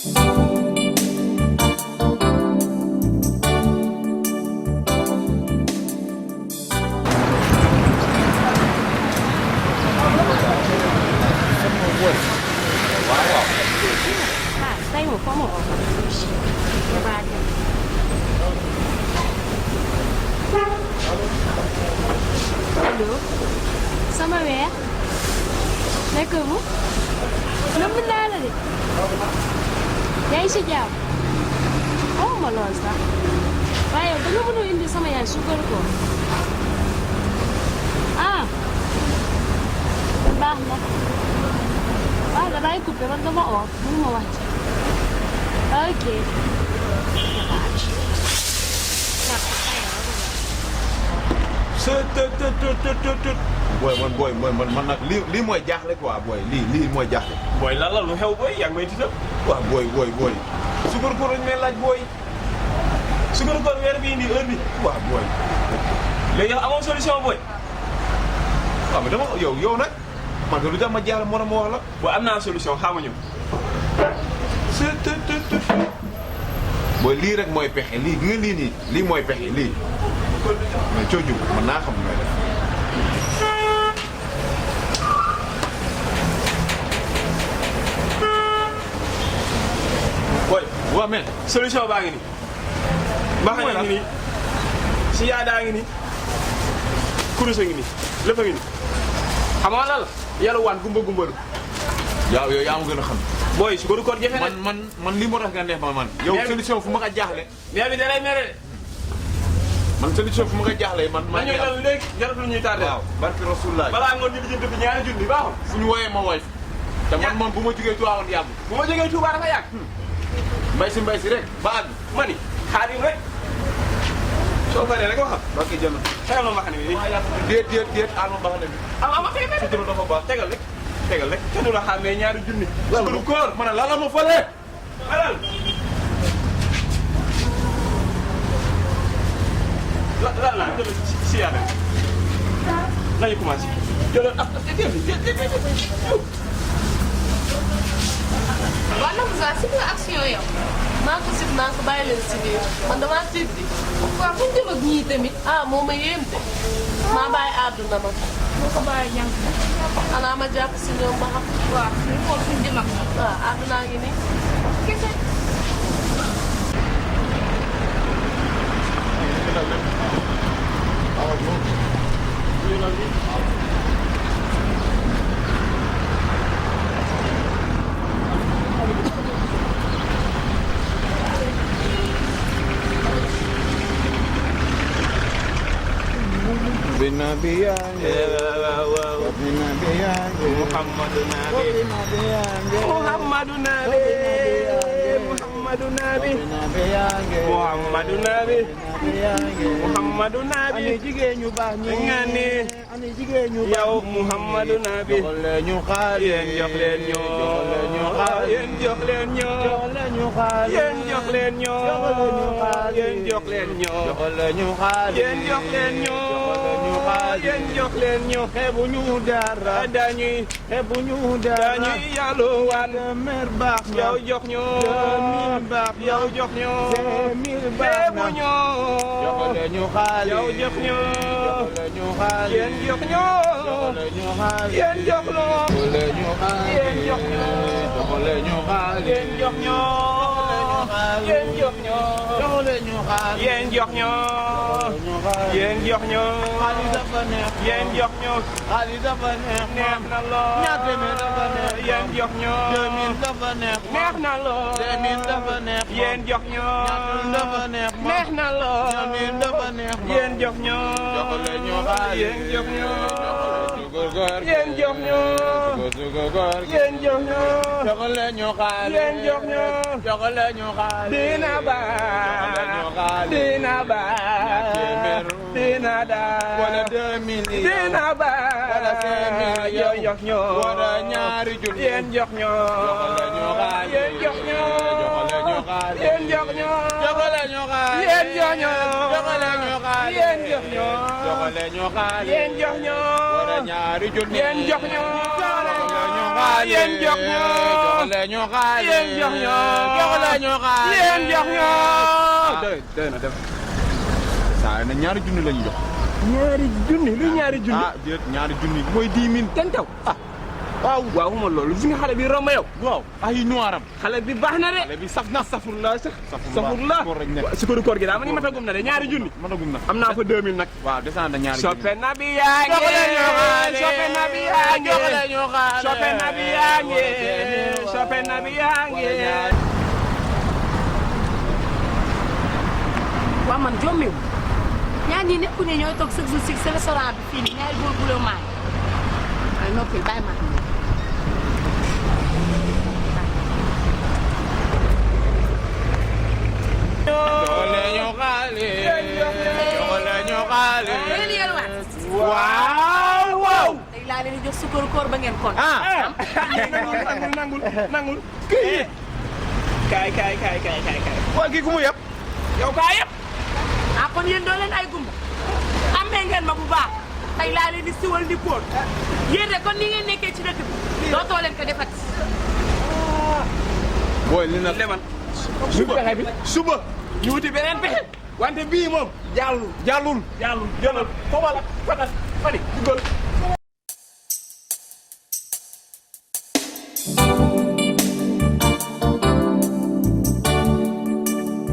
tay một có một ba được sama be lekk mu nëbb naa la de yaa ngi si jàmm oh ma lool sax waaye da nga mënul indi sama yaay suukar ko ah baax na waaw damay coupé man dama oo mënu ma wàcc ok booy man nag lii mooy jaaxle quoi booy lii mooy jaaxle. booy lan la lu xew booy yaa ngi may tiital. waaw booy. suukar koor lañ may laaj booy. suukar koor weer bii indi heure bi. waaw booy. léegi yow amoo solution booy. waaw mais dama yow nag man lu tax ma jaaxle moo tax ma wax la. booy am naa solution xaama ñëw. booy lii rek mooy pexe lii gi nga lii nii lii mooy pexe lii mais cooju man naa xam may def. booy waaw mais solution baa ngi nii. mbaxane ngi nii si yaadaa ngi nii kuruse ngi nii lépp a ngi nii xam nga lan la yàlla waan gumbalu. yow yaa ma gën a xam. booy su ko du ko jafe nag man lii moo tax nga neex ma man. yow solution fu ma ko jaaxle. mais bi da lay mere de. man solution fu ma ko jaaxle man. ma ñëw daal léegi jaratul ñuy tardé. waaw barki Rasulullah. balaa ngoon ñu lijjanti fi ñaari junni baaxul. fu ñu wooyee ma woy te man bu ma jógee Tiwaawan yàgg. bu ma jógee Touba dafa yàgg. mbay si rek ba àgg. ma ni xaadim rek. soo paree rek waxal. barki jënd. tegal ma mbaxane bi. déet aal ma mbaxane bi. ma fay mel. sutura dafa baax. tegal rek kenn du la xàmmee ñaari junni. lan la koor ma ne lan la ma fële. alal. lan la jël si yaada nañu commencé. jëloon waaw nag saa si nga action yow maa ko sib naa ko bàyyi leen si biir man damaa tiit di waaw fu ñu jëm ak ñii tamit moo ma yéem de maa bàyyi àdduna ma moo ko bàyyi ñànk xanaa ma jàpp si ñoom ba xam waaw ñu xool fu ñu jëm ak waaw àddunaa ngi nii kese Nabi Muhammadu Nabi ani jigéen ñu baax ñi nga ni ani jigéen ñu baax yow Muhammadu Nabi ñu xaar yéen jox leen ñoo yéen jox leen ñoo yéen jox leen ñoo yéen jox leen ñoo yéen jox leen ñoo yéen jox leen ñoo xeebu ñu dara dañuy yalwaan mer baax yow jox ñoo yow jox ñoo xeebu ñoo yow jox ñoo yéen jox ñoo yéen jox ñoo yéen jox ñoo yéen jox ñoo yéen jox ñoo yéen jox ñoo yéen jox ñoo yéen jox ñoo neex na lool yéen jox ñoo neex na lool yéen jox ñoo neex na lool yéen jox ñoo yéen jox ñoo yéen jox ñoo yéen jox ñoo dina baax dina baax dina daa dina baax yéen jox ñoo yéen jox ñoo yéen jox ñoo yéen jox ñoo yéen jox ñoo yéen jox ñoo yéen jox ñoo yéen jox ñoo xaalis yéen jox ñoo jox leen ñu xaalis yéen jox ñoo jox leen ñu xaalis yéen jox ñoo doy na dem saa na ñaari junni lañu jox. ñaari junni lu ñaari junni ah déet ñaari junni mooy 10 000. ten taw ah waaw waaw ma loolu gis nga xale bi romb yow waaw ay noiram. xale bi baax na de xale bi saf na. safurla sax safurla koor rek nekk. sukkaru koor gi daa ma ni matagum na de ñaari junni matagum na. am naa fa 2000 nag waaw descend na ñaari junni. soppe na bi yaa ngi soppe na bi yaa ngi soppe na bi yaa ngi soppe na bi yaa ngi waaw man jommiwu ñaar ñi nekku ne ñooy toog chaque jour si restaurant bi fii nii ñaari góor bu la maay ay noppi bàyyi ma joxale ñu xaalis joxale ñu xaalis leen yelwaat waaw waaw tey laa leen di jox sukkaru koor ba ngeen kon nangul kii kaay waa kii ku mu yëpp yow kaay yëpp ah kon yéen doo leen ay gumba amee ngeen ma bu baax tey laa leen di siwal di póot yéen de kon ni ngeen nekkee ci dëkk bi dootoo leen ko defati booy li na leman suba pexe bi suba. ñu wuti beneen pexe wante bii moom jàllul jàllul. jëlal fobala fatas fadi dugal